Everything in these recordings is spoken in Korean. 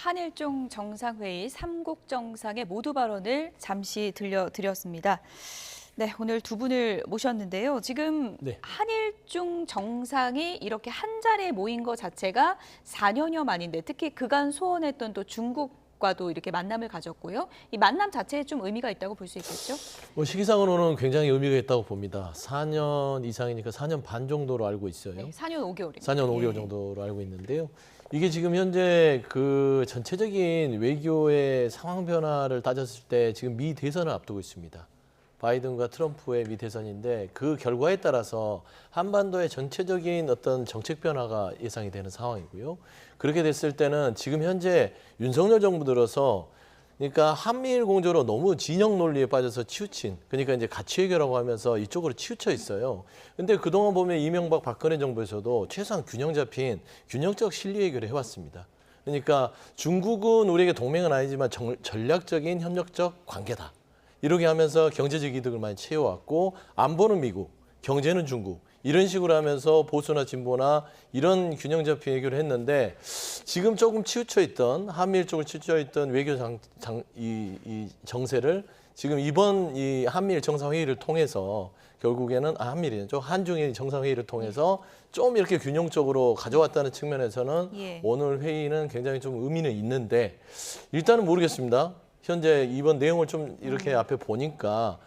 한일중 정상회의 3국 정상의 모두 발언을 잠시 들려드렸습니다. 네, 오늘 두 분을 모셨는데요. 지금 네. 한일중 정상이 이렇게 한 자리에 모인 것 자체가 4년여 만인데 특히 그간 소원했던 또 중국과도 이렇게 만남을 가졌고요. 이 만남 자체에 좀 의미가 있다고 볼 수 있겠죠? 시기상으로는 굉장히 의미가 있다고 봅니다. 4년 이상이니까 4년 반 정도로 알고 있어요. 네, 4년 5개월입니다. 4년 5개월 정도로 알고 있는데요. 이게 지금 현재 그 전체적인 외교의 상황 변화를 따졌을 때 지금 미 대선을 앞두고 있습니다. 바이든과 트럼프의 미 대선인데 그 결과에 따라서 한반도의 전체적인 어떤 정책 변화가 예상이 되는 상황이고요. 그렇게 됐을 때는 지금 현재 윤석열 정부 들어서 그러니까 한미일 공조로 너무 진영 논리에 빠져서 치우친, 그러니까 이제 가치 외교라고 하면서 이쪽으로 치우쳐 있어요. 근데 그동안 보면 이명박 박근혜 정부에서도 최소한 균형 잡힌 균형적 실리 외교를 해왔습니다. 그러니까 중국은 우리에게 동맹은 아니지만 전략적인 협력적 관계다. 이렇게 하면서 경제적 이득을 많이 채워왔고 안보는 미국, 경제는 중국. 이런 식으로 하면서 보수나 진보나 이런 균형 잡힌 외교를 했는데 지금 조금 치우쳐 있던 한미일 쪽을 치우쳐 있던 외교 이 정세를 지금 이번 이 한미일 정상회의를 통해서 결국에는 한미일이죠. 한중일 정상회의를 통해서 좀 이렇게 균형적으로 가져왔다는 측면에서는 오늘 회의는 굉장히 좀 의미는 있는데 일단은 모르겠습니다. 현재 이번 내용을 좀 이렇게 앞에 보니까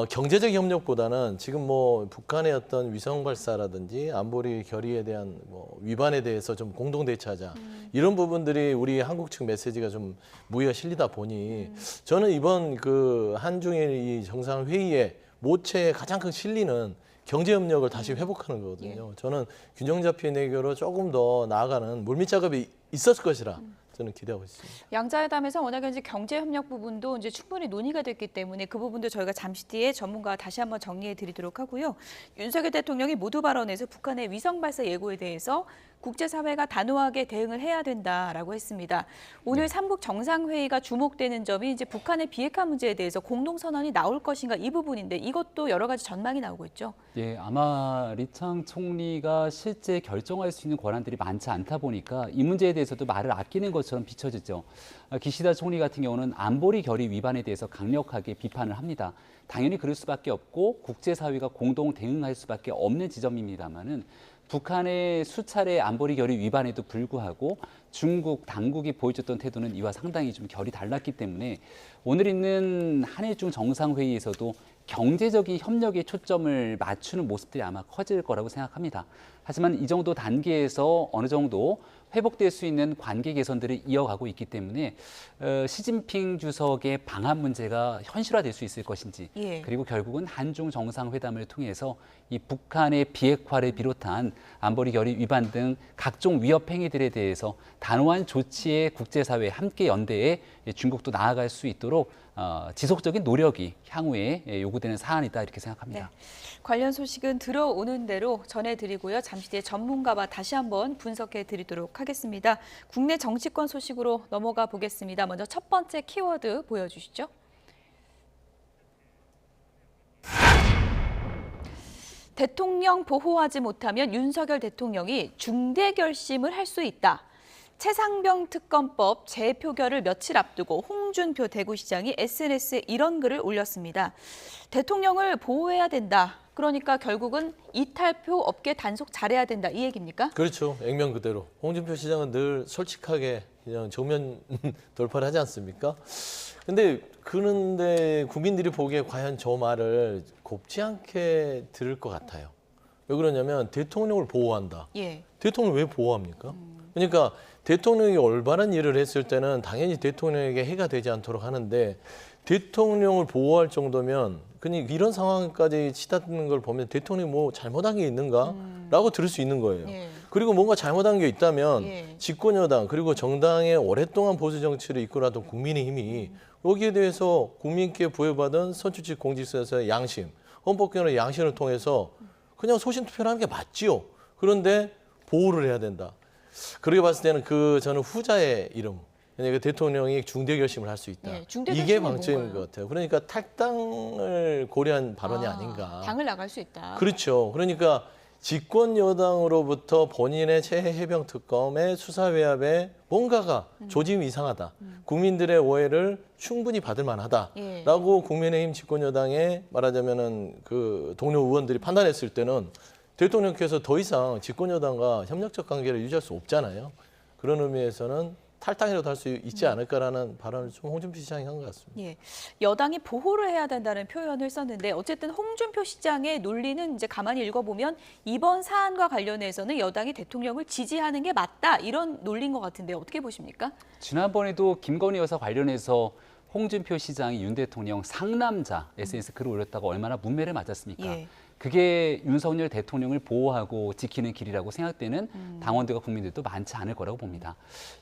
경제적 협력보다는 지금 뭐 북한의 어떤 위성 발사라든지 안보리 결의에 대한 뭐 위반에 대해서 좀 공동 대처하자 이런 부분들이 우리 한국 측 메시지가 좀 무게가 실리다 보니 저는 이번 그 한중일 이 정상회의의 모체의 가장 큰 실리는 경제 협력을 다시 회복하는 거거든요. 저는 균형 잡힌 외교로 조금 더 나아가는 물밑 작업이 있었을 것이라 저는 기대하고 있습니다. 양자회담에서 워낙에 이제 경제 협력 부분도 이제 충분히 논의가 됐기 때문에 그 부분도 저희가 잠시 뒤에 전문가와 다시 한번 정리해 드리도록 하고요. 윤석열 대통령이 모두 발언에서 북한의 위성 발사 예고에 대해서 국제사회가 단호하게 대응을 해야 된다라고 했습니다. 오늘 삼국 정상회의가 주목되는 점이 이제 북한의 비핵화 문제에 대해서 공동선언이 나올 것인가 이 부분인데 이것도 여러 가지 전망이 나오고 있죠. 예, 아마 리창 총리가 실제 결정할 수 있는 권한들이 많지 않다 보니까 이 문제에 대해서도 말을 아끼는 것처럼 비춰지죠. 기시다 총리 같은 경우는 안보리 결의 위반에 대해서 강력하게 비판을 합니다. 당연히 그럴 수밖에 없고 국제사회가 공동 대응할 수밖에 없는 지점입니다만은 북한의 수차례 안보리 결의 위반에도 불구하고 중국 당국이 보여줬던 태도는 이와 상당히 좀 결이 달랐기 때문에 오늘 있는 한일중 정상회의에서도 경제적인 협력에 초점을 맞추는 모습들이 아마 커질 거라고 생각합니다. 하지만 이 정도 단계에서 어느 정도 회복될 수 있는 관계 개선들을 이어가고 있기 때문에 시진핑 주석의 방한 문제가 현실화될 수 있을 것인지 그리고 결국은 한중 정상회담을 통해서 이 북한의 비핵화를 비롯한 안보리 결의 위반 등 각종 위협 행위들에 대해서 단호한 조치에 국제사회 함께 연대해 중국도 나아갈 수 있도록 지속적인 노력이 향후에 요구되는 사안이다 이렇게 생각합니다. 네. 관련 소식은 들어오는 대로 전해드리고요. 잠시 뒤에 전문가와 다시 한번 분석해 드리도록 하겠습니다. 국내 정치권 소식으로 넘어가 보겠습니다. 먼저 첫 번째 키워드 보여주시죠. 대통령 보호하지 못하면 윤석열 대통령이 중대 결심을 할 수 있다. 최상병 특검법 재표결을 며칠 앞두고 홍준표 대구시장이 SNS에 이런 글을 올렸습니다. 대통령을 보호해야 된다. 그러니까 결국은 이탈표 없게 단속 잘해야 된다. 이 얘기입니까? 그렇죠. 액면 그대로. 홍준표 시장은 늘 솔직하게 그냥 정면 돌파를 하지 않습니까? 그런데 국민들이 보기에 과연 저 말을 곱지 않게 들을 것 같아요. 왜 그러냐면 대통령을 보호한다. 대통령을 왜 보호합니까? 그러니까 대통령이 올바른 일을 했을 때는 당연히 대통령에게 해가 되지 않도록 하는데 대통령을 보호할 정도면 그냥 이런 상황까지 치닫는 걸 보면 대통령이 뭐 잘못한 게 있는가라고 들을 수 있는 거예요. 그리고 뭔가 잘못한 게 있다면 집권 여당 그리고 정당의 오랫동안 보수 정치를 이끌어왔던 국민의힘이 여기에 대해서 국민께 부여받은 선출직 공직서에서의 양심, 헌법기관의 양심을 통해서 그냥 소신 투표를 하는 게 맞지요. 그런데 보호를 해야 된다. 그렇게 봤을 때는 저는 후자의 이름, 그러니까 대통령이 중대 결심을 할 수 있다. 이게 방점인 것 같아요. 그러니까 탈당을 고려한 발언이 아닌가. 당을 나갈 수 있다. 그렇죠. 그러니까 집권 여당으로부터 본인의 최해 해병 특검의 수사 외압에 뭔가가 조짐이 이상하다. 국민들의 오해를 충분히 받을 만하다라고 국민의힘 집권 여당의 말하자면은 그 동료 의원들이 판단했을 때는 대통령께서 더 이상 집권 여당과 협력적 관계를 유지할 수 없잖아요. 그런 의미에서는 탈당이라도 할 수 있지 않을까라는 발언을 좀 홍준표 시장이 한 것 같습니다. 예, 여당이 보호를 해야 된다는 표현을 썼는데 어쨌든 홍준표 시장의 논리는 이제 가만히 읽어보면 이번 사안과 관련해서는 여당이 대통령을 지지하는 게 맞다 이런 논리인 것 같은데 어떻게 보십니까? 지난번에도 김건희 여사 관련해서 홍준표 시장이 윤 대통령 상남자 SNS 글을 올렸다가 얼마나 문매를 맞았습니까? 예. 그게 윤석열 대통령을 보호하고 지키는 길이라고 생각되는 당원들과 국민들도 많지 않을 거라고 봅니다.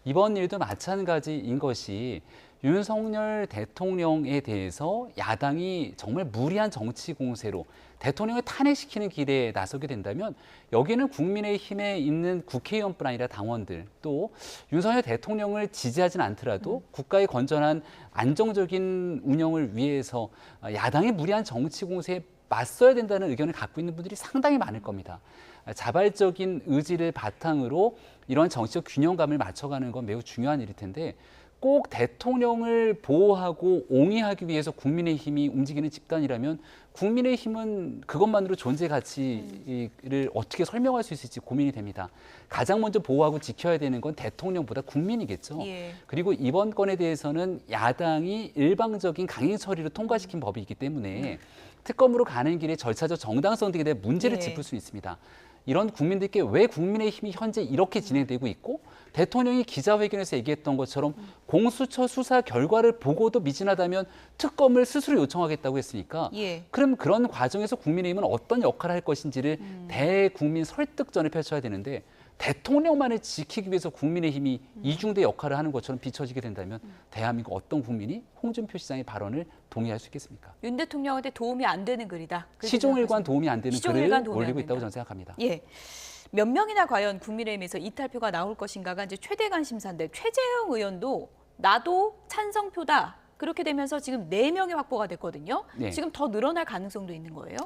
이번 일도 마찬가지인 것이 윤석열 대통령에 대해서 야당이 정말 무리한 정치 공세로 대통령을 탄핵시키는 길에 나서게 된다면 여기는 국민의힘에 있는 국회의원뿐 아니라 당원들 또 윤석열 대통령을 지지하진 않더라도 국가의 건전한 안정적인 운영을 위해서 야당의 무리한 정치 공세에 맞서야 된다는 의견을 갖고 있는 분들이 상당히 많을 겁니다. 자발적인 의지를 바탕으로 이런 정치적 균형감을 맞춰가는 건 매우 중요한 일일 텐데 꼭 대통령을 보호하고 옹이하기 위해서 국민의힘이 움직이는 집단이라면 국민의힘은 그것만으로 존재 가치를 어떻게 설명할 수 있을지 고민이 됩니다. 가장 먼저 보호하고 지켜야 되는 건 대통령보다 국민이겠죠. 예. 그리고 이번 건에 대해서는 야당이 일방적인 강행 처리로 통과시킨 법이기 때문에 특검으로 가는 길에 절차적 정당성 등에 대한 문제를 예. 짚을 수 있습니다. 이런 국민들께 왜 국민의힘이 현재 이렇게 진행되고 있고 대통령이 기자회견에서 얘기했던 것처럼 공수처 수사 결과를 보고도 미진하다면 특검을 스스로 요청하겠다고 했으니까 예. 그럼 그런 과정에서 국민의힘은 어떤 역할을 할 것인지를 대국민 설득전을 펼쳐야 되는데 대통령만을 지키기 위해서 국민의힘이 이중대 역할을 하는 것처럼 비춰지게 된다면 대한민국 어떤 국민이 홍준표 시장의 발언을 동의할 수 있겠습니까? 윤 대통령한테 도움이 안 되는 글이다. 그렇게 시종일관 생각하십니까? 도움이 안 되는 시종일관 글을 도움이 안 올리고 된다. 있다고 저는 생각합니다. 예. 몇 명이나 과연 국민의힘에서 이탈표가 나올 것인가가 이제 최대 관심사인데 최재형 의원도 나도 찬성표다. 그렇게 되면서 지금 4명이 확보가 됐거든요. 네. 지금 더 늘어날 가능성도 있는 거예요?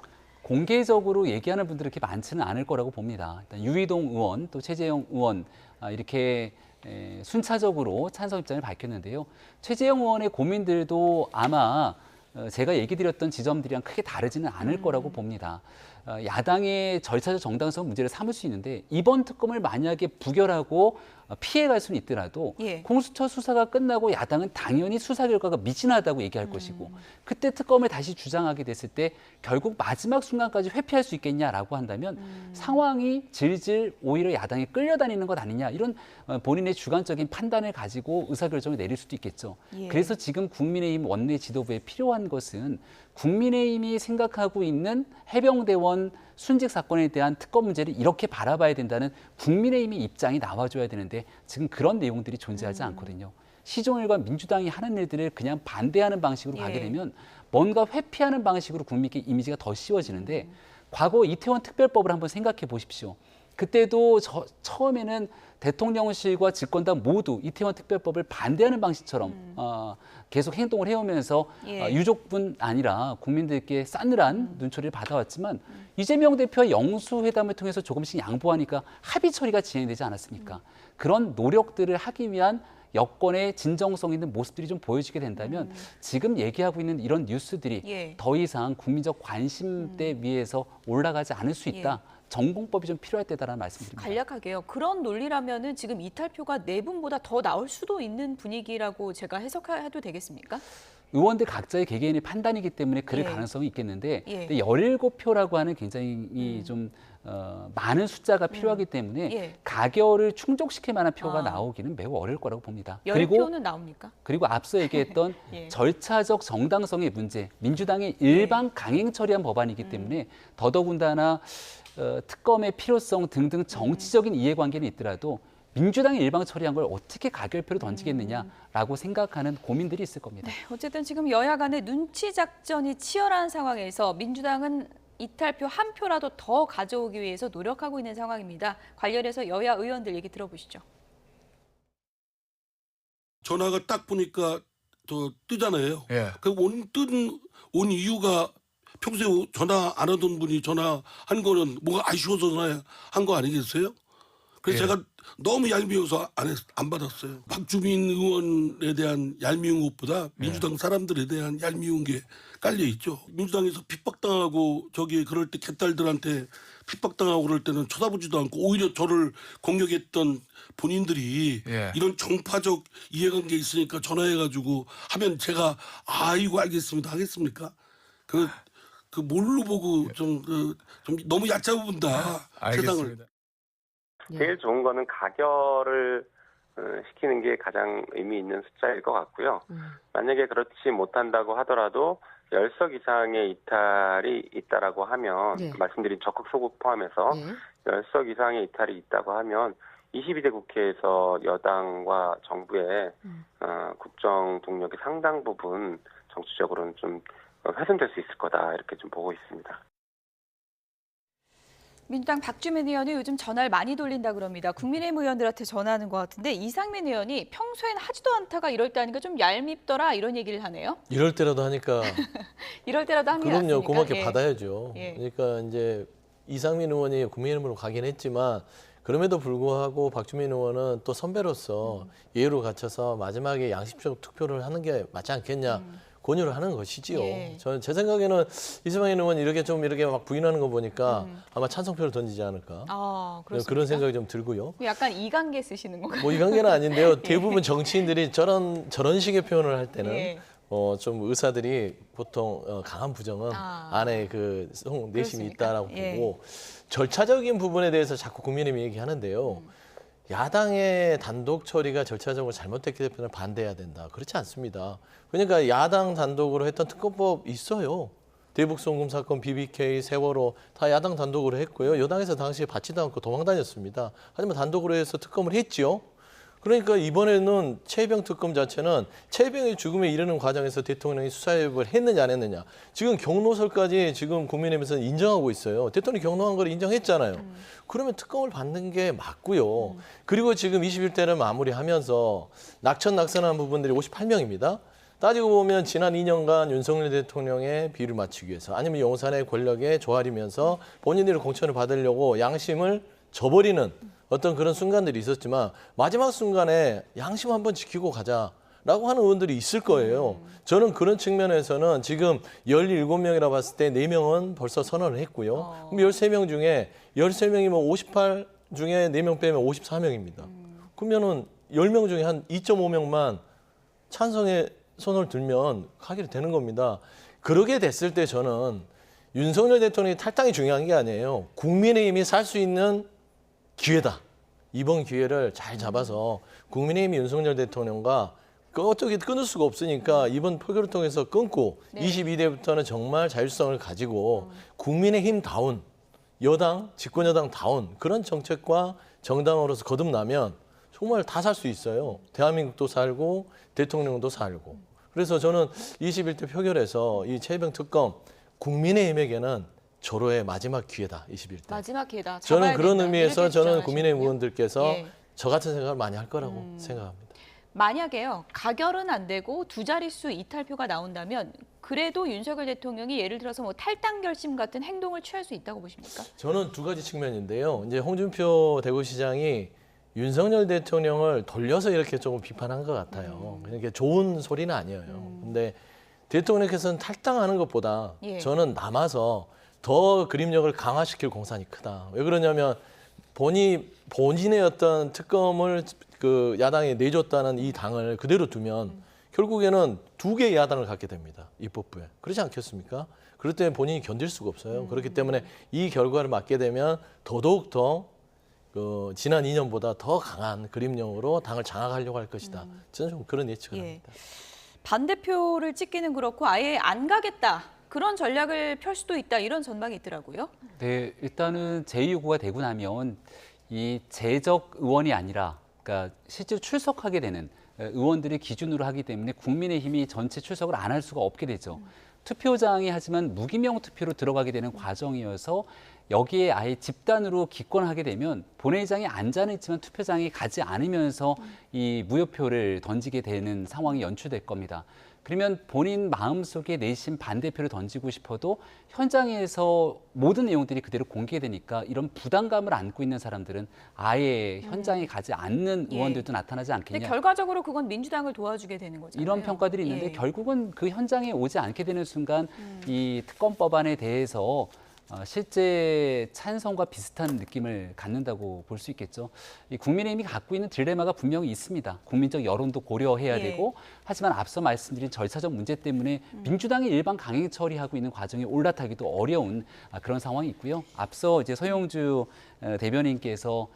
공개적으로 얘기하는 분들이 그렇게 많지는 않을 거라고 봅니다. 일단 유희동 의원 또 최재형 의원 이렇게 순차적으로 찬성 입장을 밝혔는데요. 최재형 의원의 고민들도 아마 제가 얘기 드렸던 지점들이랑 크게 다르지는 않을 거라고 봅니다. 야당의 절차적 정당성 문제를 삼을 수 있는데 이번 특검을 만약에 부결하고 피해갈 수는 있더라도 예. 공수처 수사가 끝나고 야당은 당연히 수사 결과가 미진하다고 얘기할 것이고 그때 특검을 다시 주장하게 됐을 때 결국 마지막 순간까지 회피할 수 있겠냐라고 한다면 상황이 질질 오히려 야당에 끌려다니는 것 아니냐 이런 본인의 주관적인 판단을 가지고 의사결정을 내릴 수도 있겠죠. 예. 그래서 지금 국민의힘 원내 지도부에 필요한 것은 국민의힘이 생각하고 있는 해병대원 순직 사건에 대한 특검 문제를 이렇게 바라봐야 된다는 국민의힘의 입장이 나와줘야 되는데 지금 그런 내용들이 존재하지 않거든요. 시종일관 민주당이 하는 일들을 그냥 반대하는 방식으로 가게 예. 되면 뭔가 회피하는 방식으로 국민께 이미지가 더 씌워지는데 과거 이태원 특별법을 한번 생각해 보십시오. 그때도 처음에는 대통령실과 집권당 모두 이태원 특별법을 반대하는 방식처럼 계속 행동을 해오면서 예. 유족뿐 아니라 국민들께 싸늘한 눈초리를 받아왔지만 이재명 대표와 영수회담을 통해서 조금씩 양보하니까 합의 처리가 진행되지 않았습니까? 그런 노력들을 하기 위한 여권의 진정성 있는 모습들이 좀 보여지게 된다면 지금 얘기하고 있는 이런 뉴스들이 예. 더 이상 국민적 관심대 위에서 올라가지 않을 수 있다. 전공법이 좀 필요할 때다라는 말씀드립니다. 간략하게요. 그런 논리라면은 지금 이탈표가 4분보다 더 나올 수도 있는 분위기라고 제가 해석해도 되겠습니까? 의원들 각자의 개개인의 판단이기 때문에 그럴 예. 가능성이 있겠는데 예. 17표라고 하는 굉장히 좀 많은 숫자가 필요하기 때문에 예. 가결을 충족시킬 만한 표가 아. 나오기는 매우 어려울 거라고 봅니다. 10표는 나옵니까? 그리고 앞서 얘기했던 예. 절차적 정당성의 문제, 민주당이 일방 강행 처리한 법안이기 때문에 더더군다나 특검의 필요성 등등 정치적인 이해관계는 있더라도 민주당이 일방 처리한 걸 어떻게 가결표로 던지겠느냐라고 생각하는 고민들이 있을 겁니다. 네, 어쨌든 지금 여야 간의 눈치 작전이 치열한 상황에서 민주당은 이탈표 1표라도 더 가져오기 위해서 노력하고 있는 상황입니다. 관련해서 여야 의원들 얘기 들어보시죠. 전화가 딱 보니까 저 뜨잖아요. 예. 온 이유가 평소에 전화 안 하던 분이 전화한 거는 뭐가 아쉬워서 전화한 거 아니겠어요? 그래서 제가 너무 얄미워서 안 받았어요. 박주민 의원에 대한 얄미운 것보다 민주당 사람들에 대한 얄미운 게 깔려 있죠. 민주당에서 핍박당하고 저기 그럴 때 개딸들한테 핍박당하고 그럴 때는 쳐다보지도 않고 오히려 저를 공격했던 본인들이 이런 정파적 이해관계 있으니까 전화해가지고 하면 제가 아이고 알겠습니다 하겠습니까? 그 뭘로 보고 좀 너무 얕잡아 본다 세상을. 제일 좋은 거는 가결을 시키는 게 가장 의미 있는 숫자일 것 같고요. 만약에 그렇지 못한다고 하더라도 10석 이상의 이탈이 있다라고 하면 말씀드린 적극 소급 포함해서 10석 이상의 이탈이 있다고 하면 22대 국회에서 여당과 정부의 국정 동력의 상당 부분 정치적으로는 좀 훼손될 수 있을 거다 이렇게 좀 보고 있습니다. 민주당 박주민 의원이 요즘 전화를 많이 돌린다 그럽니다. 국민의힘 의원들한테 전화하는 것 같은데 이상민 의원이 평소엔 하지도 않다가 이럴 때 하니까 좀 얄밉더라 이런 얘기를 하네요. 이럴 때라도 하니까 이럴 때라도 하는 게 그럼요. 낫습니까? 고맙게 예. 받아야죠. 예. 그러니까 이제 이상민 의원이 국민의힘으로 가긴 했지만 그럼에도 불구하고 박주민 의원은 또 선배로서 예의로 갖춰서 마지막에 양심적 투표를 하는 게 맞지 않겠냐. 권유를 하는 것이지요. 예. 저는 제 생각에는 이승만 의원 이렇게 막 부인하는 거 보니까 아마 찬성표를 던지지 않을까. 그렇습니까? 그런 생각이 좀 들고요. 약간 이관계 쓰시는 건가요? 뭐 이 관계는 아닌데요. 대부분 정치인들이 저런 식의 표현을 할 때는 예. 좀 의사들이 보통 강한 부정은 안에 그 내심이 그렇습니까? 있다라고 예. 보고 절차적인 부분에 대해서 자꾸 국민의힘이 얘기하는데요. 야당의 단독 처리가 절차적으로 잘못됐기 때문에 반대해야 된다. 그렇지 않습니다. 그러니까 야당 단독으로 했던 특검법 있어요. 대북송금 사건, BBK, 세월호 다 야당 단독으로 했고요. 여당에서 당시에 받지도 않고 도망 다녔습니다. 하지만 단독으로 해서 특검을 했지요. 그러니까 이번에는 최혜병 특검 자체는 최혜병의 죽음에 이르는 과정에서 대통령이 수사협을 했느냐 안 했느냐. 지금 경로설까지 지금 국민의힘에서는 인정하고 있어요. 대통령이 경로한 걸 인정했잖아요. 그러면 특검을 받는 게 맞고요. 그리고 지금 21대를 마무리하면서 낙천낙선한 부분들이 58명입니다. 따지고 보면 지난 2년간 윤석열 대통령의 비를 맞추기 위해서 아니면 용산의 권력에 조아리면서 본인들이 공천을 받으려고 양심을 저버리는 어떤 그런 순간들이 있었지만 마지막 순간에 양심 한번 지키고 가자라고 하는 의원들이 있을 거예요. 저는 그런 측면에서는 지금 17명이라 봤을 때 4명은 벌써 선언을 했고요. 그럼 13명 중에 13명이면 58 중에 4명 빼면 54명입니다. 그러면은 10명 중에 한 2.5명만 찬성에 손을 들면 가결이 되는 겁니다. 그러게 됐을 때 저는 윤석열 대통령의 탈당이 중요한 게 아니에요. 국민의힘이 살 수 있는 기회다. 이번 기회를 잘 잡아서 국민의힘이 윤석열 대통령과 어떻게 끊을 수가 없으니까 이번 표결을 통해서 끊고 22대부터는 정말 자율성을 가지고 국민의힘다운 여당, 집권여당다운 그런 정책과 정당으로서 거듭나면 정말 다 살 수 있어요. 대한민국도 살고 대통령도 살고. 그래서 저는 21대 표결에서 이 최혜병 특검 국민의힘에게는 조로의 마지막 기회다. 21대. 마지막 기회다. 저는 그런 된다. 의미에서 이렇게 저는 주장하시는군요. 국민의힘 의원들께서 예. 저 같은 생각을 많이 할 거라고 생각합니다. 만약에요. 가결은 안 되고 두 자릿수 이탈표가 나온다면 그래도 윤석열 대통령이 예를 들어서 뭐 탈당 결심 같은 행동을 취할 수 있다고 보십니까? 저는 두 가지 측면인데요. 이제 홍준표 대구시장이 윤석열 대통령을 돌려서 이렇게 조금 비판한 것 같아요. 그러니까 좋은 소리는 아니에요. 근데 대통령께서는 탈당하는 것보다 예. 저는 남아서 더 그림력을 강화시킬 공산이 크다. 왜 그러냐면 본인의 어떤 특검을 그 야당에 내줬다는 이 당을 그대로 두면 결국에는 두 개의 야당을 갖게 됩니다. 입법부에. 그렇지 않겠습니까? 그럴 때 본인이 견딜 수가 없어요. 그렇기 때문에 이 결과를 맞게 되면 더더욱 더 지난 2년보다 더 강한 그림력으로 당을 장악하려고 할 것이다. 저는 좀 그런 예측을 예. 합니다. 반대표를 찍기는 그렇고 아예 안 가겠다. 그런 전략을 펼 수도 있다. 이런 전망이 있더라고요. 네, 일단은 제2후보가 되고 나면 이 재적 의원이 아니라 그러니까 실제로 출석하게 되는 의원들이 기준으로 하기 때문에 국민의힘이 전체 출석을 안 할 수가 없게 되죠. 투표장이 하지만 무기명 투표로 들어가게 되는 과정이어서 여기에 아예 집단으로 기권하게 되면 본회의장에 앉아는 있지만 투표장에 가지 않으면서 이 무효표를 던지게 되는 상황이 연출될 겁니다. 그러면 본인 마음속에 내심 반대표를 던지고 싶어도 현장에서 모든 내용들이 그대로 공개되니까 이런 부담감을 안고 있는 사람들은 아예 현장에 가지 않는 의원들도 나타나지 근데 않겠냐. 결과적으로 그건 민주당을 도와주게 되는 거잖아요. 이런 평가들이 있는데 예. 결국은 그 현장에 오지 않게 되는 순간 이 특검법안에 대해서 실제 찬성과 비슷한 느낌을 갖는다고 볼 수 있겠죠. 이 국민의힘이 갖고 있는 딜레마가 분명히 있습니다. 국민적 여론도 고려해야 예. 되고, 하지만 앞서 말씀드린 절차적 문제 때문에 민주당이 일반 강행 처리하고 있는 과정에 올라타기도 어려운 그런 상황이 있고요. 앞서 이제 서영주 대변인께서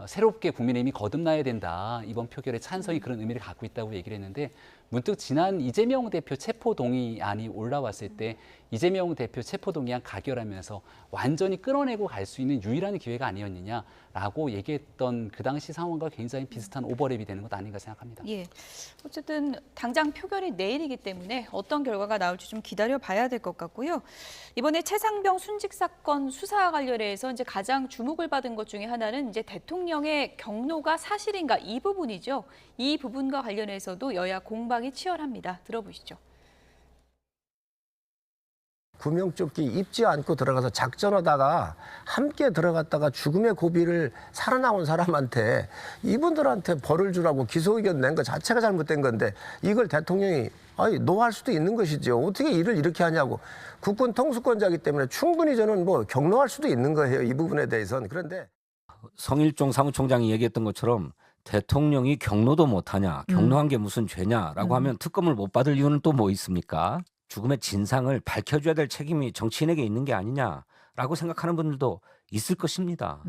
새롭게 국민의힘이 거듭나야 된다. 이번 표결에 찬성이 그런 의미를 갖고 있다고 얘기를 했는데, 문득 지난 이재명 대표 체포동의안이 올라왔을 때 이재명 대표 체포동의안 가결하면서 완전히 끌어내고 갈 수 있는 유일한 기회가 아니었느냐라고 얘기했던 그 당시 상황과 굉장히 비슷한 오버랩이 되는 것 아닌가 생각합니다. 예. 어쨌든 당장 표결이 내일이기 때문에 어떤 결과가 나올지 좀 기다려 봐야 될 것 같고요. 이번에 최상병 순직 사건 수사 관련해서 이제 가장 주목을 받은 것 중에 하나는 이제 대통령의 경로가 사실인가 이 부분이죠. 이 부분과 관련해서도 여야 공방이 치열합니다. 들어보시죠. 구명조끼 입지 않고 들어가서 작전하다가 함께 들어갔다가 죽음의 고비를 살아나온 사람한테 이분들한테 벌을 주라고 기소의견 낸 것 자체가 잘못된 건데 이걸 대통령이 노할 수도 있는 것이죠. 어떻게 일을 이렇게 하냐고. 국군 통수권자이기 때문에 충분히 저는 뭐 경로할 수도 있는 거예요. 이 부분에 대해서는. 그런데 성일종 사무총장이 얘기했던 것처럼 대통령이 경로도 못하냐, 경로한 게 무슨 죄냐라고 하면 특검을 못 받을 이유는 또 뭐 있습니까? 죽음의 진상을 밝혀줘야 될 책임이 정치인에게 있는 게 아니냐라고 생각하는 분들도 있을 것입니다.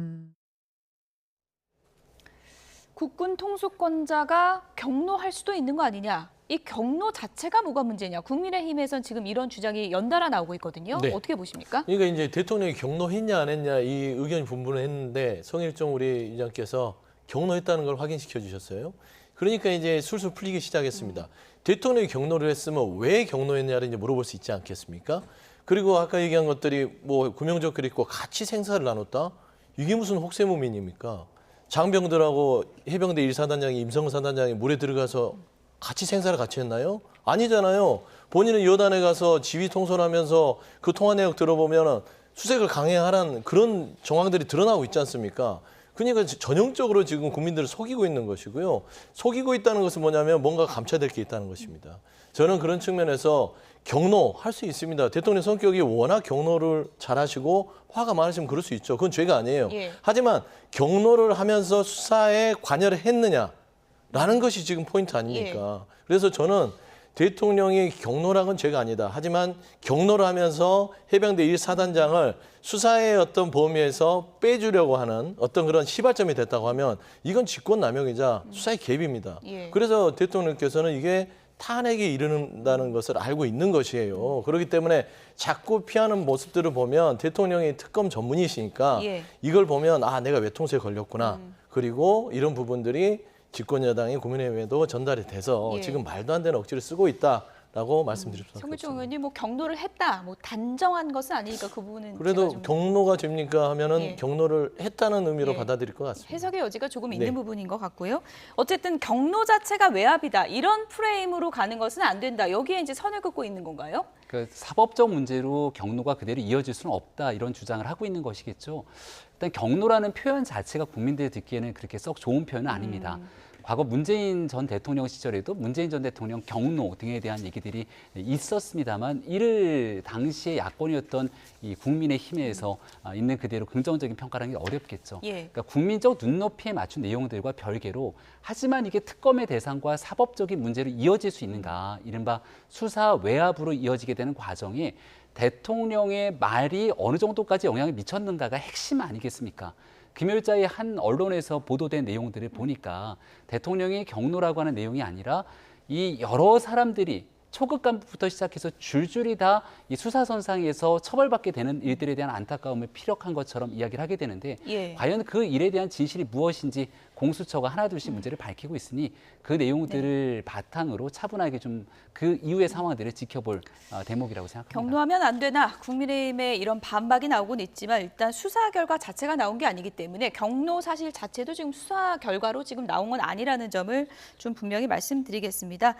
국군 통수권자가 경로할 수도 있는 거 아니냐. 이 경로 자체가 뭐가 문제냐. 국민의힘에선 지금 이런 주장이 연달아 나오고 있거든요. 네. 어떻게 보십니까? 그러니까 이제 대통령이 경로했냐 안 했냐 이 의견이 분분을 했는데 성일종 우리 위원장께서 경로했다는 걸 확인시켜 주셨어요. 그러니까 이제 술술 풀리기 시작했습니다. 대통령이 경로를 했으면 왜 경로했냐를 이제 물어볼 수 있지 않겠습니까? 그리고 아까 얘기한 것들이 뭐 구명조끼를 입고 같이 생사를 나눴다? 이게 무슨 혹세무민입니까? 장병들하고 해병대 1사단장이 임성근 사단장이 물에 들어가서 같이 생사를 같이 했나요? 아니잖아요. 본인은 여단에 가서 지휘 통솔하면서 그 통화 내역 들어보면 수색을 강행하라는 그런 정황들이 드러나고 있지 않습니까? 그러니까 전형적으로 지금 국민들을 속이고 있는 것이고요. 속이고 있다는 것은 뭐냐면 뭔가 감춰야 게 있다는 것입니다. 저는 그런 측면에서 경로할 수 있습니다. 대통령 성격이 워낙 경로를 잘하시고 화가 많으시면 그럴 수 있죠. 그건 죄가 아니에요. 예. 하지만 경로를 하면서 수사에 관여를 했느냐라는 것이 지금 포인트 아닙니까? 그래서 저는 대통령이 경로란 건 죄가 아니다. 하지만 경로를 하면서 해병대 1사단장을 수사의 어떤 범위에서 빼주려고 하는 어떤 그런 시발점이 됐다고 하면 이건 직권남용이자 수사의 개입입니다. 예. 그래서 대통령께서는 이게 탄핵에 이르는다는 것을 알고 있는 것이에요. 그렇기 때문에 자꾸 피하는 모습들을 보면 대통령이 특검 전문이시니까 예. 이걸 보면 내가 외통수에 걸렸구나. 그리고 이런 부분들이 집권여당이 국민의힘에도 전달이 돼서 예. 지금 말도 안 되는 억지를 쓰고 있다라고 말씀드릴 수밖에 성일종 없습니다. 의원님 뭐 경로를 했다, 뭐 단정한 것은 아니니까 그 부분은 그래도 제가 좀 경로가 됩니까 하면은 예. 경로를 했다는 의미로 예. 받아들일 것 같습니다. 해석의 여지가 조금 네. 있는 부분인 것 같고요. 어쨌든 경로 자체가 외압이다 이런 프레임으로 가는 것은 안 된다. 여기에 이제 선을 긋고 있는 건가요? 그 사법적 문제로 경로가 그대로 이어질 수는 없다 이런 주장을 하고 있는 것이겠죠. 일단 경로라는 표현 자체가 국민들이 듣기에는 그렇게 썩 좋은 표현은 아닙니다. 과거 문재인 전 대통령 시절에도 문재인 전 대통령 경로 등에 대한 얘기들이 있었습니다만 이를 당시의 야권이었던 이 국민의힘에서 있는 그대로 긍정적인 평가를 하기 어렵겠죠. 예. 그러니까 국민적 눈높이에 맞춘 내용들과 별개로 하지만 이게 특검의 대상과 사법적인 문제로 이어질 수 있는가 이른바 수사 외압으로 이어지게 되는 과정에 대통령의 말이 어느 정도까지 영향을 미쳤는가가 핵심 아니겠습니까? 금요일자의 한 언론에서 보도된 내용들을 보니까 대통령의 경로라고 하는 내용이 아니라 이 여러 사람들이 초급 간부부터 시작해서 줄줄이 다 이 수사선상에서 처벌받게 되는 일들에 대한 안타까움을 피력한 것처럼 이야기를 하게 되는데 예. 과연 그 일에 대한 진실이 무엇인지 공수처가 하나둘씩 문제를 밝히고 있으니 그 내용들을 바탕으로 차분하게 좀 그 이후의 상황들을 지켜볼 대목이라고 생각합니다. 경로하면 안 되나 국민의힘의 이런 반박이 나오곤 있지만 일단 수사 결과 자체가 나온 게 아니기 때문에 경로 사실 자체도 지금 수사 결과로 지금 나온 건 아니라는 점을 좀 분명히 말씀드리겠습니다.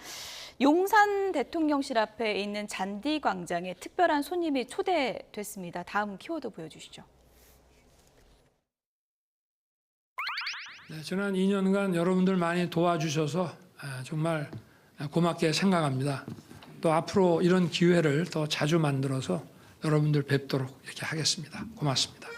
용산 대통령실 앞에 있는 잔디광장에 특별한 손님이 초대됐습니다. 다음 키워드 보여주시죠. 네, 지난 2년간 여러분들 많이 도와주셔서 정말 고맙게 생각합니다. 또 앞으로 이런 기회를 더 자주 만들어서 여러분들 뵙도록 이렇게 하겠습니다. 고맙습니다.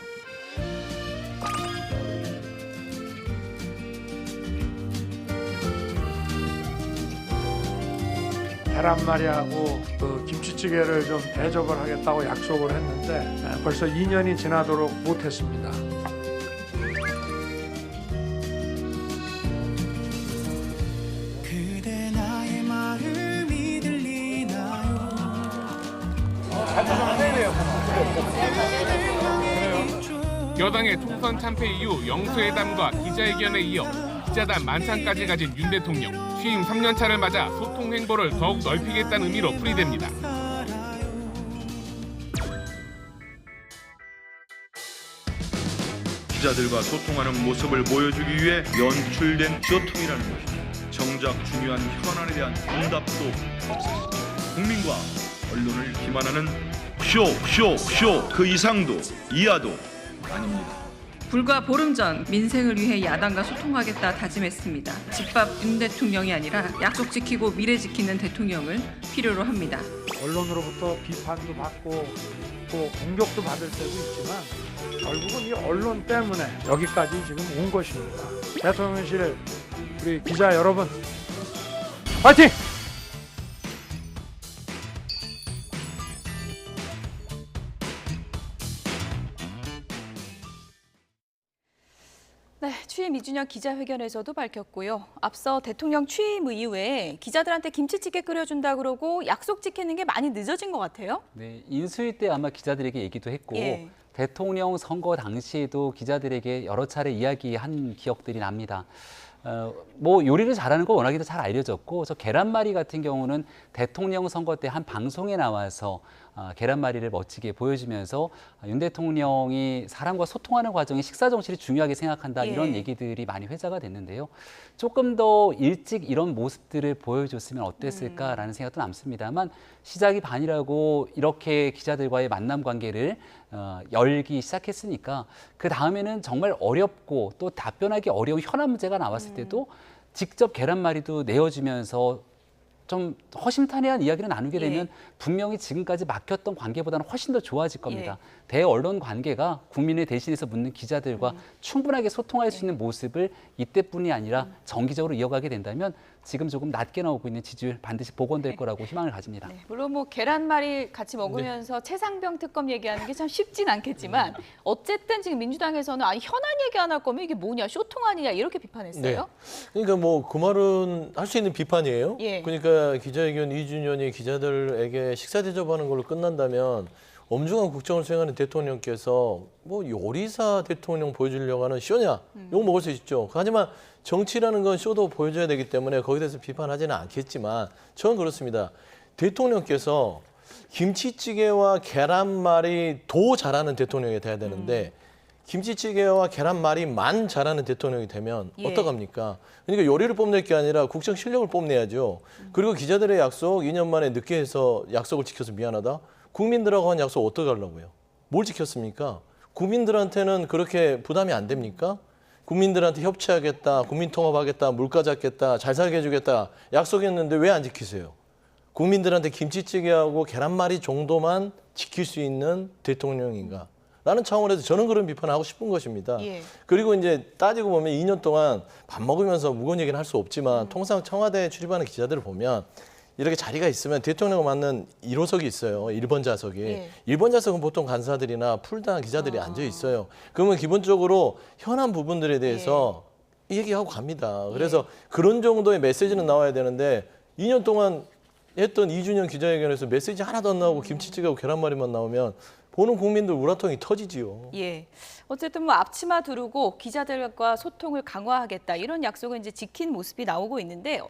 계란말이하고 그 김치찌개를 좀 대접을 하겠다고 약속을 했는데 벌써 2년이 지나도록 못했습니다. 그대 나의 마음이 들리나요? 여당의 총선 참패 이후 영수회담과 기자회견에 이어 기자단 만찬까지 가진 윤 대통령. 취임 3년차를 맞아 소통 행보를 더욱 넓히겠다는 의미로 풀이됩니다. 기자들과 소통하는 모습을 보여주기 위해 연출된 쇼통이라는 것입니다. 정작 중요한 현안에 대한 응답도 없었습니다. 국민과 언론을 기만하는 쇼 그 이상도 이하도 아닙니다. 불과 보름 전 민생을 위해 야당과 소통하겠다 다짐했습니다. 집밥 윤 대통령이 아니라 약속 지키고 미래 지키는 대통령을 필요로 합니다. 언론으로부터 비판도 받고 또 공격도 받을 때도 있지만 결국은 이 언론 때문에 여기까지 지금 온 것입니다. 대통령실 우리 기자 여러분 화이팅! 네, 취임 2주년 기자회견에서도 밝혔고요. 앞서 대통령 취임 이후에 기자들한테 김치찌개 끓여준다 그러고 약속 지키는 게 많이 늦어진 것 같아요. 네, 인수위 때 아마 기자들에게 얘기도 했고 예. 대통령 선거 당시에도 기자들에게 여러 차례 이야기한 기억들이 납니다. 뭐 요리를 잘하는 거 워낙에도 잘 알려졌고 저 계란말이 같은 경우는 대통령 선거 때 한 방송에 나와서 계란말이를 멋지게 보여주면서 윤 대통령이 사람과 소통하는 과정에 식사 정신을 중요하게 생각한다 이런 얘기들이 많이 회자가 됐는데요. 조금 더 일찍 이런 모습들을 보여줬으면 어땠을까라는 생각도 남습니다만 시작이 반이라고 이렇게 기자들과의 만남 관계를 열기 시작했으니까 그 다음에는 정말 어렵고 또 답변하기 어려운 현안 문제가 나왔을 때도 직접 계란말이도 내어주면서 좀 허심탄회한 이야기를 나누게 되면 분명히 지금까지 막혔던 관계보다는 훨씬 더 좋아질 겁니다. 대언론 관계가 국민을 대신해서 묻는 기자들과 충분하게 소통할 수 있는 모습을 이때뿐이 아니라 정기적으로 이어가게 된다면 지금 조금 낮게 나오고 있는 지지율 반드시 복원될 거라고 희망을 가집니다. 네, 물론 뭐 계란말이 같이 먹으면서 최상병 특검 얘기하는 게 참 쉽진 않겠지만 어쨌든 지금 민주당에서는 아니 현안 얘기 안 할 거면 이게 뭐냐 쇼통 아니냐 이렇게 비판했어요. 네. 그러니까 뭐 그 말은 할 수 있는 비판이에요. 그러니까 기자회견 2주년이 기자들에게 식사 대접하는 걸로 끝난다면 엄중한 국정을 수행하는 대통령께서 뭐 요리사 대통령 보여주려고 하는 쇼냐? 욕 먹을 수 있죠. 하지만 정치라는 건 쇼도 보여줘야 되기 때문에 거기에 대해서 비판하지는 않겠지만 저는 그렇습니다. 대통령께서 김치찌개와 계란말이 도 잘하는 대통령이 돼야 되는데 김치찌개와 계란말이만 잘하는 대통령이 되면 어떡합니까? 그러니까 요리를 뽐낼 게 아니라 국정 실력을 뽐내야죠. 그리고 기자들의 약속 2년 만에 늦게 해서 약속을 지켜서 미안하다. 국민들하고 한 약속 어떻게 하려고요? 뭘 지켰습니까? 국민들한테는 그렇게 부담이 안 됩니까? 국민들한테 협치하겠다, 국민통합하겠다, 물가 잡겠다, 잘 살게 해주겠다 약속했는데 왜 안 지키세요? 국민들한테 김치찌개하고 계란말이 정도만 지킬 수 있는 대통령인가? 라는 차원에서 저는 그런 비판을 하고 싶은 것입니다. 그리고 이제 따지고 보면 2년 동안 밥 먹으면서 무거운 얘기는 할 수 없지만 통상 청와대에 출입하는 기자들을 보면 이렇게 자리가 있으면 대통령을 맞는 1호석이 있어요. 1번 좌석이. 1번 좌석은 보통 간사들이나 풀단 기자들이 앉아 있어요. 그러면 기본적으로 현안 부분들에 대해서 얘기하고 갑니다. 그래서 그런 정도의 메시지는 나와야 되는데 2년 동안 했던 2주년 기자회견에서 메시지 하나도 안 나오고 김치찌개하고 계란말이만 나오면 보는 국민들 우라통이 터지지요. 예. 어쨌든 뭐 앞치마 두르고 기자들과 소통을 강화하겠다 이런 약속을 이제 지킨 모습이 나오고 있는데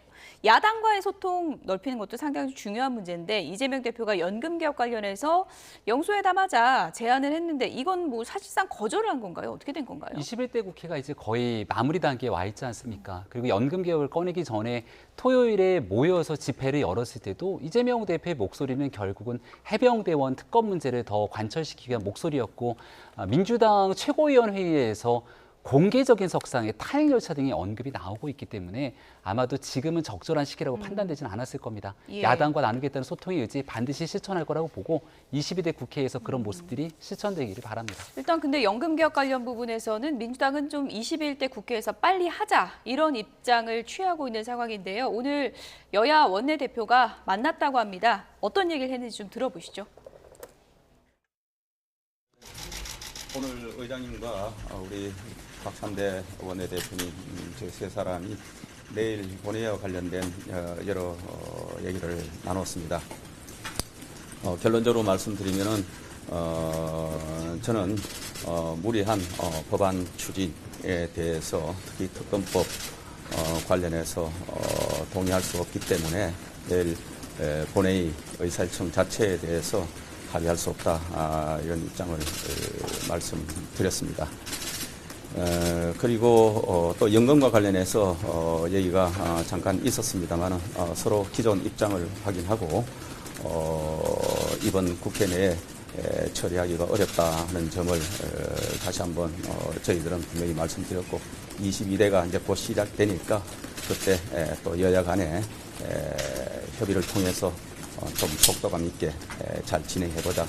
야당과의 소통 넓히는 것도 상당히 중요한 문제인데 이재명 대표가 연금 개혁 관련해서 영수회담하자 제안을 했는데 이건 뭐 사실상 거절을 한 건가요? 어떻게 된 건가요? 21대 국회가 이제 거의 마무리 단계에 와 있지 않습니까? 그리고 연금 개혁을 꺼내기 전에 토요일에 모여서 집회를 열었을 때도 이재명 대표의 목소리는 결국은 해병대원 특검 문제를 더 관철시키기 위한 목소리였고 민주당 최고위원회의에서 공개적인 석상에 탄핵 절차 등의 언급이 나오고 있기 때문에 아마도 지금은 적절한 시기라고 판단되지는 않았을 겁니다. 예. 야당과 나누겠다는 소통의 의지 반드시 실천할 거라고 보고 22대 국회에서 그런 모습들이 실천되기를 바랍니다. 일단 근데 연금 개혁 관련 부분에서는 민주당은 좀 21대 국회에서 빨리 하자 이런 입장을 취하고 있는 상황인데요. 오늘 여야 원내대표가 만났다고 합니다. 어떤 얘기를 했는지 좀 들어보시죠. 오늘 의장님과 우리 박찬대 원내대표님 저희 세 사람이 내일 본회의와 관련된 여러 얘기를 나눴습니다. 결론적으로 말씀드리면은 저는 무리한 법안 추진에 대해서 특히 특검법 관련해서 동의할 수 없기 때문에 내일 본회의 의사일정 자체에 대해서 합의할 수 없다 이런 입장을 말씀드렸습니다. 그리고 또 연금과 관련해서 얘기가 잠깐 있었습니다만 서로 기존 입장을 확인하고 이번 국회 내에 처리하기가 어렵다는 점을 다시 한번 저희들은 분명히 말씀드렸고 22대가 이제 곧 시작되니까 그때 또 여야 간에 협의를 통해서 좀 속도감 있게 잘 진행해보자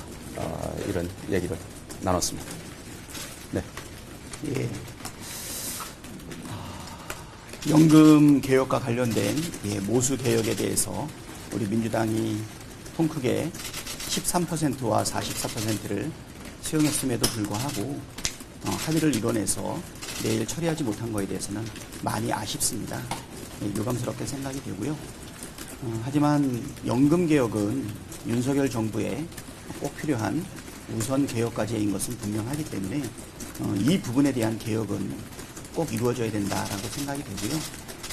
이런 얘기를 나눴습니다. 네. 예. 연금 개혁과 관련된 모수 개혁에 대해서 우리 민주당이 통 크게 13%와 44%를 수용했음에도 불구하고 합의를 이뤄내서 내일 처리하지 못한 것에 대해서는 많이 아쉽습니다. 유감스럽게 생각이 되고요. 하지만 연금 개혁은 윤석열 정부에 꼭 필요한 우선 개혁 과제인 것은 분명하기 때문에 이 부분에 대한 개혁은 꼭 이루어져야 된다라고 생각이 되고요.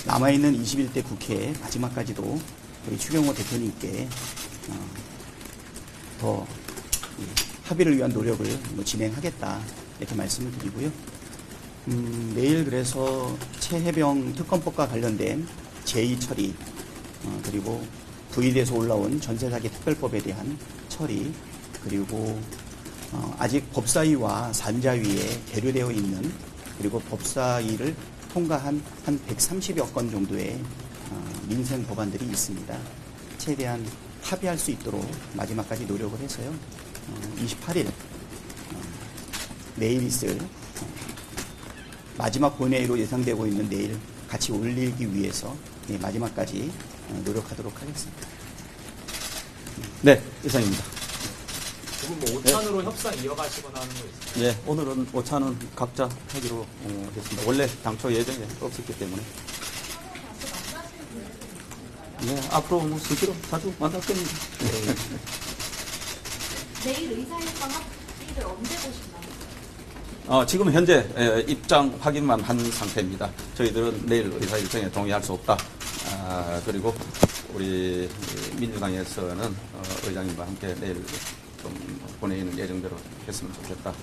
남아있는 21대 국회 마지막까지도 우리 추경호 대표님께 더 합의를 위한 노력을 진행하겠다 이렇게 말씀을 드리고요. 내일 그래서 최해병 특검법과 관련된 제2 처리 그리고 부의돼서 올라온 전세사기 특별법에 대한 처리 그리고 아직 법사위와 산자위에 계류되어 있는 그리고 법사위를 통과한 한 130여 건 정도의 민생 법안들이 있습니다. 최대한 합의할 수 있도록 마지막까지 노력을 해서요. 28일 내일 있을 마지막 본회의로 예상되고 있는 내일 같이 올리기 위해서 마지막까지 노력하도록 하겠습니다. 네, 이상입니다. 지금 뭐 오찬으로 협상 이어가시거나 하는 거 있어요? 예, 오늘은 오차는 각자 하기로 했습니다. 원래 당초 예정에 없었기 때문에. 네, 앞으로 뭐 수시로 자주 만날 겁니다. 내일 의사일정 합의를 언제 보시나요? 지금 현재 입장 확인만 한 상태입니다. 저희들은 내일 의사일정에 동의할 수 없다. 그리고 우리 민주당에서는 의장님과 함께 내일 좀 본회의는 예정대로 했으면 좋겠다.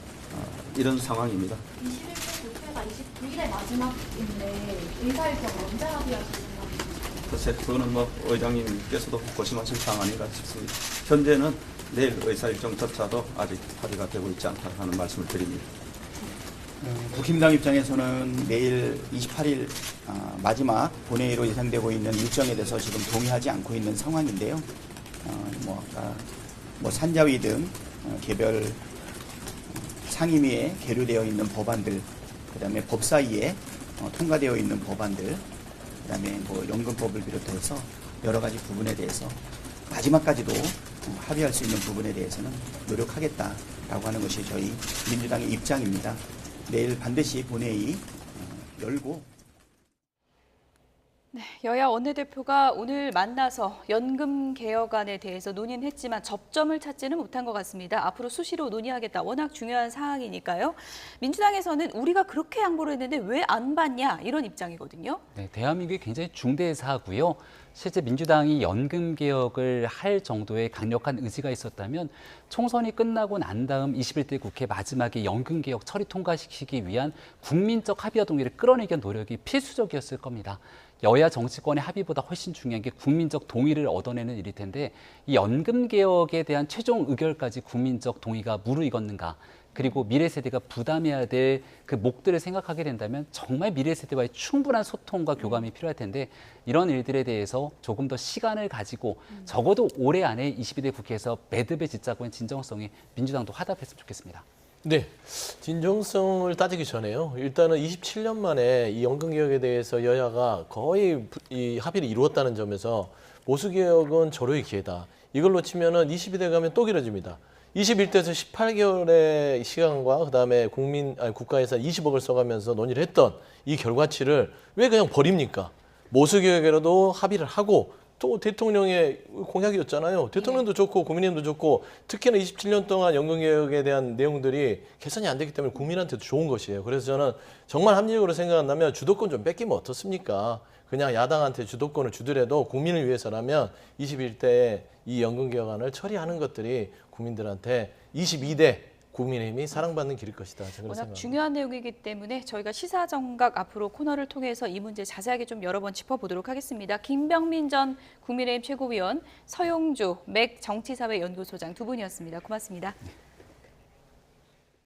이런 상황입니다. 21대 국회가 29일에 마지막인데 의사일정 언제 합의하실 생각이세요? 글쎄, 그거는 뭐 의장님께서도 고심하실 사항 아닌가 싶습니다. 현재는 내일 의사일정조차도 아직 합의가 되고 있지 않다는 말씀을 드립니다. 국힘당 입장에서는 내일 28일 마지막 본회의로 예상되고 있는 일정에 대해서 지금 동의하지 않고 있는 상황인데요. 아까 산자위 등 개별 상임위에 계류되어 있는 법안들, 그다음에 법사위에 통과되어 있는 법안들, 그다음에 연금법을 비롯해서 여러 가지 부분에 대해서 마지막까지도 합의할 수 있는 부분에 대해서는 노력하겠다라고 하는 것이 저희 민주당의 입장입니다. 내일 반드시 본회의 열고 네, 여야 원내대표가 오늘 만나서 연금 개혁안에 대해서 논의는 했지만 접점을 찾지는 못한 것 같습니다. 앞으로 수시로 논의하겠다. 워낙 중요한 사항이니까요. 민주당에서는 우리가 그렇게 양보를 했는데 왜 안 받냐 이런 입장이거든요. 네, 대한민국이 굉장히 중대사고요. 실제 민주당이 연금 개혁을 할 정도의 강력한 의지가 있었다면 총선이 끝나고 난 다음 21대 국회 마지막에 연금 개혁 처리 통과시키기 위한 국민적 합의와 동의를 끌어내기 위한 노력이 필수적이었을 겁니다. 여야 정치권의 합의보다 훨씬 중요한 게 국민적 동의를 얻어내는 일일 텐데 이 연금 개혁에 대한 최종 의결까지 국민적 동의가 무르익었는가? 그리고 미래 세대가 부담해야 될 그 몫들을 생각하게 된다면 정말 미래 세대와의 충분한 소통과 교감이 필요할 텐데 이런 일들에 대해서 조금 더 시간을 가지고 적어도 올해 안에 22대 국회에서 매듭에 짓자고 한 진정성에 민주당도 화답했으면 좋겠습니다. 네, 진정성을 따지기 전에요. 일단은 27년 만에 이 연금 개혁에 대해서 여야가 거의 이 합의를 이루었다는 점에서 보수 개혁은 절호의 기회다. 이걸 놓치면은 22대 가면 또 길어집니다. 21대에서 18개월의 시간과 그다음에 국가에서 20억을 써가면서 논의를 했던 이 결과치를 왜 그냥 버립니까? 보수 개혁에라도 합의를 하고 또 대통령의 공약이었잖아요. 대통령도 좋고 국민의힘도 좋고 특히나 27년 동안 연금개혁에 대한 내용들이 개선이 안 되기 때문에 국민한테도 좋은 것이에요. 그래서 저는 정말 합리적으로 생각한다면 주도권 좀 뺏기면 어떻습니까? 그냥 야당한테 주도권을 주더라도 국민을 위해서라면 21대에 이 연금개혁안을 처리하는 것들이 국민들한테 22대 국민의힘이 사랑받는 길일 것이다. 저는 워낙 생각합니다. 중요한 내용이기 때문에 저희가 시사정각 앞으로 코너를 통해서 이 문제 자세하게 좀 여러 번 짚어보도록 하겠습니다. 김병민 전 국민의힘 최고위원, 서용주 맥 정치사회연구소장 두 분이었습니다. 고맙습니다.